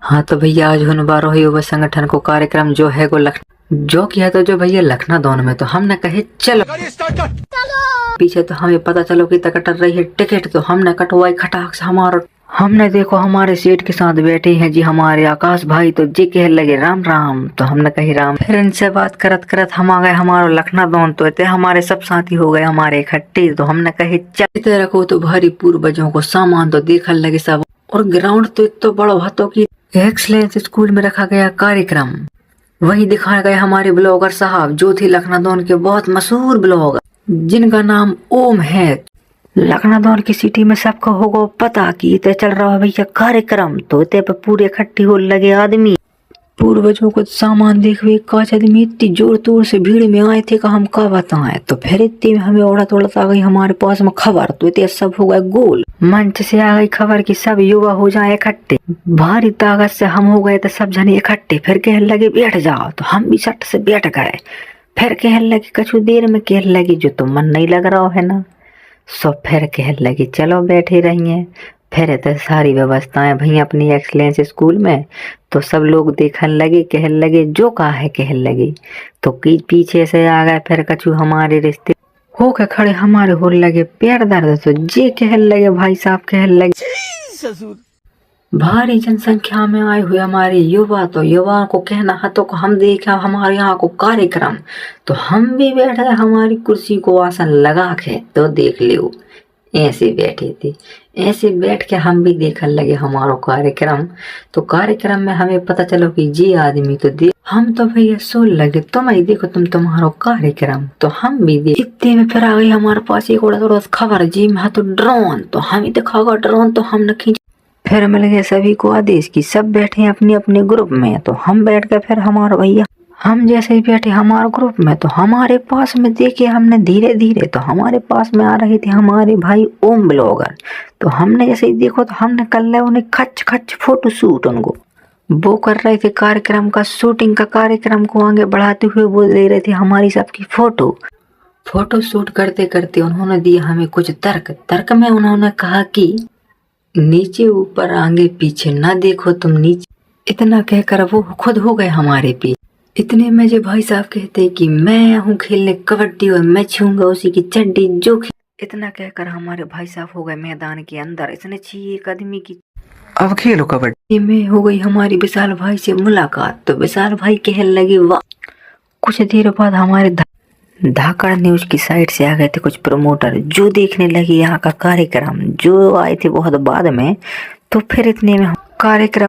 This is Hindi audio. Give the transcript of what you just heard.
हाँ तो भैया आज होने वाला है युवा संगठन को कार्यक्रम जो है वो जो किया तो जो भैया लखनऊ में तो हमने कहे चलो पीछे तो हमें पता चलो कि कट रही है टिकट तो हमने कटवाई खटाक से हमारा हमने देखो हमारे सीट के साथ बैठे हैं जी हमारे आकाश भाई तो जी कह लगे राम राम तो हमने कही राम। फिर इनसे बात करत करत हम आ गए हमारा लखनऊ तो इतने हमारे सब साथी हो गए हमारे इकट्ठे तो हमने कही चलते रखो तो भारी पूर्वजों को सामान तो देखने लगे सब और ग्राउंड तो इतना बड़ा हाथों की एक्सलेंस स्कूल में रखा गया कार्यक्रम वही दिखाए गए हमारे ब्लॉगर साहब जो थे लखनऊ के बहुत मशहूर ब्लॉगर जिनका नाम ओम है। लखनऊ की सिटी में सबको होगा पता कि इतने चल रहा है भैया कार्यक्रम तो इतने पे पूरे इकट्ठे हो लगे आदमी पूर्वजों को सामान देखवे काच आदमी इतनी जोर तोड़ से भीड़ में आए थे कि हम क्या बताएं तो फिर इतने में हमें उड़त उड़त आ गई हमारे पास में खबर तो इतने सब हो गए गोल मंच से आ गई खबर कि सब युवा हो जाए इकट्ठे भारी ताकत से हम हो गए तो सब जने इकट्ठे फिर कहने लगे बैठ जाओ तो हम भी सट से बैठ गए फिर कहने लगे कुछ देर में कहने लगी जो तो मन नहीं लग रहा है ना सो फिर कहने लगी चलो बैठे रहिए फिर तो सारी व्यवस्थाएं भैया अपनी एक्सलेंस स्कूल में तो सब लोग देखने लगे कहने लगे जो कहा है कहने लगे तो पीछे से आ गए फिर कछु हमारे रिश्ते हो के खड़े हमारे हो लगे पैर दर्द तो जे कहने लगे भाई साहब कहने लगे भारी जनसंख्या में आए हुए हमारे युवा तो युवाओं को कहना है तो हम देखा हमारे यहाँ को कार्यक्रम तो हम भी बैठे हमारी कुर्सी को आसन लगा के तो देख लो ऐसे बैठे थे ऐसे बैठ के हम भी देखने लगे हमारा कार्यक्रम तो कार्यक्रम में हमें पता चलो कि जी आदमी तो देख हम तो भैया सोच लगे तुम ही देखो तुम्हारा कार्यक्रम तो हम भी देख इतने में फिर आ गई हमारे पास एक थोड़ा खबर जी में तो ड्रोन तो हम ही दिखागा ड्रोन तो हम न खींच फिर मिल गए सभी को आदेश की सब बैठे अपने अपने ग्रुप में तो हम बैठ गए फिर हमारा भैया हम जैसे ही बैठे हमारे ग्रुप में तो हमारे पास में देखे हमने धीरे धीरे तो हमारे पास में आ रहे थे हमारे भाई ओम ब्लॉगर तो हमने जैसे ही देखो तो हमने कर लिया उन्हें खच खच फोटो शूट उनको वो कर रहे थे कार्यक्रम का शूटिंग का कार्यक्रम को आगे बढ़ाते हुए वो ले रहे थे हमारी सबकी फोटो शूट करते करते उन्होंने दिया हमें कुछ तर्क में उन्होंने कहा कि नीचे ऊपर आगे पीछे ना देखो तुम नीचे इतना कहकर वो खुद हो गए हमारे पीछे इतने में जो भाई साहब कहते कि मैं हूँ खेलने कबड्डी और मैं छूंगा उसी की चड्डी जो इतना कहकर हमारे भाई साहब हो गए मैदान के अंदर इसने चाहिए एक आदमी की अब खेलो कबड्डी में हो गई हमारी विशाल भाई से मुलाकात तो विशाल भाई कहने लगे वाह कुछ देर बाद हमारे धाकड़ न्यूज की साइड से आ गए थे कुछ प्रमोटर जो देखने लगे यहाँ का कार्यक्रम जो आए थे बहुत बाद में तो फिर इतने में कार्यक्रम